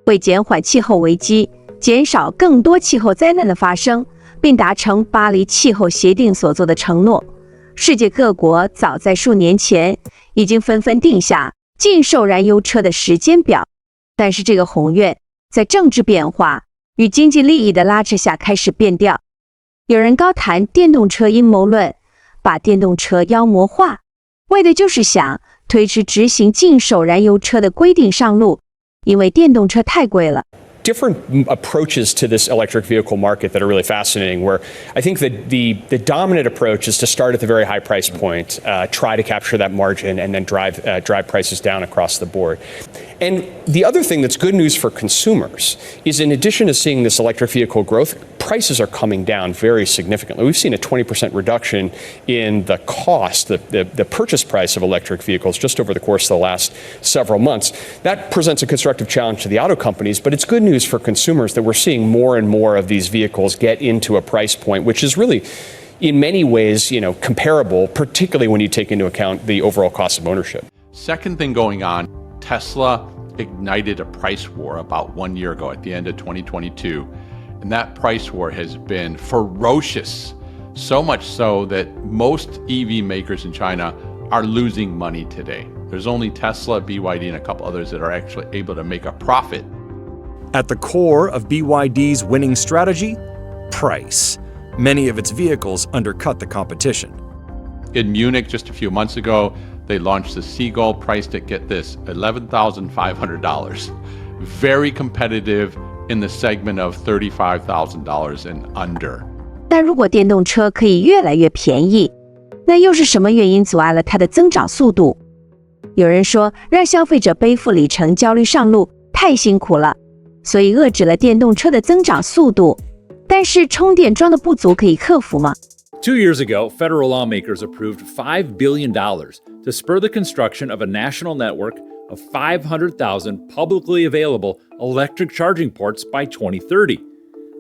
为减缓气候危机，减少更多气候灾难的发生，并达成巴黎气候协定所做的承诺，世界各国早在数年前已经纷纷定下禁售燃油车的时间表。但是这个宏愿在政治变化与经济利益的拉扯下开始变调。有人高谈电动车阴谋论，把电动车妖魔化，为的就是想推迟执行禁售燃油车的规定上路，因为电动车太贵了。Different approaches to this electric vehicle market that are really fascinating, where I think that the dominant approach is to start at the very high price point, try to capture that margin, and then drive prices down across the board. And the other thing that's good news for consumers is, in addition to seeing this electric vehicle growth, prices are coming down very significantly. We've seen a 20% reduction in the cost, the purchase price of electric vehicles just over the course of the last several months. That presents a constructive challenge to the auto companies, but it's good news for consumers that we're seeing more and more of these vehicles get into a price point, which is really, in many ways, comparable, particularly when you take into account the overall cost of ownership. Second thing going on, Tesla ignited a price war about 1 year ago at the end of 2022. And that price war has been ferocious, so much so that most EV makers in China are losing money today. There's only Tesla, BYD, and a couple others that are actually able to make a profit. At the core of BYD's winning strategy, price. Many of its vehicles undercut the competition. In Munich just a few months ago, they launched the Seagull priced at, get this, $11,500. Very competitive in the segment of $35,000 and under. 但如果电动车可以越来越便宜，那又是什么原因阻碍了它的增长速度？有人说，让消费者背负里程焦虑上路太辛苦了，所以遏制了电动车的增长速度。但是充电桩的不足可以克服吗？ 2 years ago, federal lawmakers approved $5 billion to spur the construction of a national network of 500,000 publicly available electric charging ports by 2030.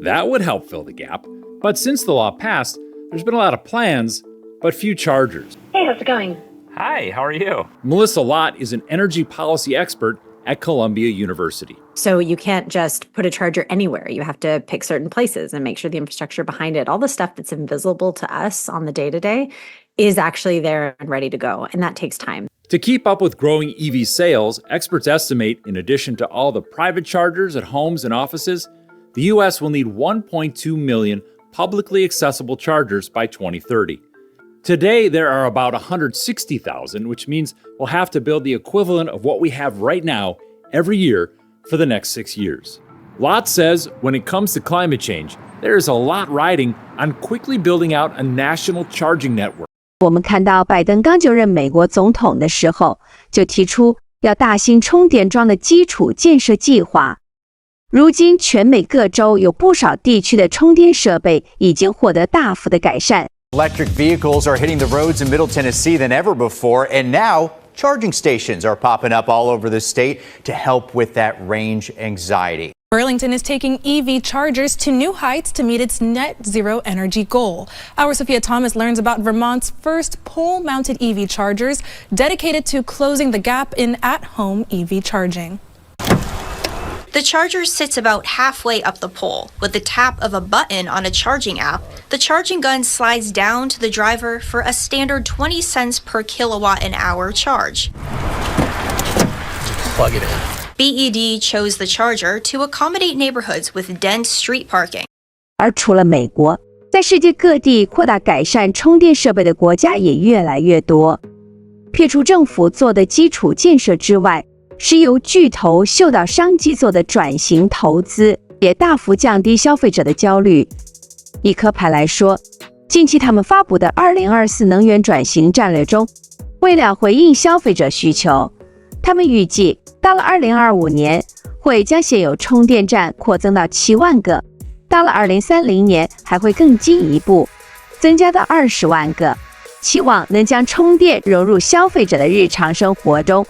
That would help fill the gap. But since the law passed, there's been a lot of plans, but few chargers. Hey, how's it going? Hi, how are you? Melissa Lott is an energy policy expert at Columbia University. So you can't just put a charger anywhere. You have to pick certain places and make sure the infrastructure behind it, all the stuff that's invisible to us on the day-to-day, is actually there and ready to go. And that takes time. To keep up with growing EV sales, experts estimate, in addition to all the private chargers at homes and offices, the U.S. will need 1.2 million publicly accessible chargers by 2030. Today, there are about 160,000, which means we'll have to build the equivalent of what we have right now every year for the next 6 years. Lott says when it comes to climate change, there is a lot riding on quickly building out a national charging network. 我们看到拜登刚就任美国总统的时候，就提出要大兴充电桩的基础建设计划。如今，全美各州有不少地区的充电设备已经获得大幅的改善。Electric vehicles are hitting the roads in Middle Tennessee than ever before, and now charging stations are popping up all over the state to help with that range anxiety. Burlington is taking EV chargers to new heights to meet its net zero energy goal. Our Sophia Thomas learns about Vermont's first pole-mounted EV chargers dedicated to closing the gap in at-home EV charging. The charger sits about halfway up the pole. With the tap of a button on a charging app, the charging gun slides down to the driver for a standard 20 cents per kilowatt an hour charge. Plug it in. BED chose the charger to accommodate neighborhoods with dense street parking. 而除了美国，在世界各地扩大改善充电设备的国家也越来越多。撇除政府做的基础建设之外，是由巨头嗅到商机做的转型投资，也大幅降低消费者的焦虑。以壳牌来说，近期他们发布的2024能源转型战略中，为了回应消费者需求，他们预计到了2025年会将现有充电站扩增到7万个，到了2030年还会更进一步增加到20万个，期望能将充电融入消费者的日常生活中。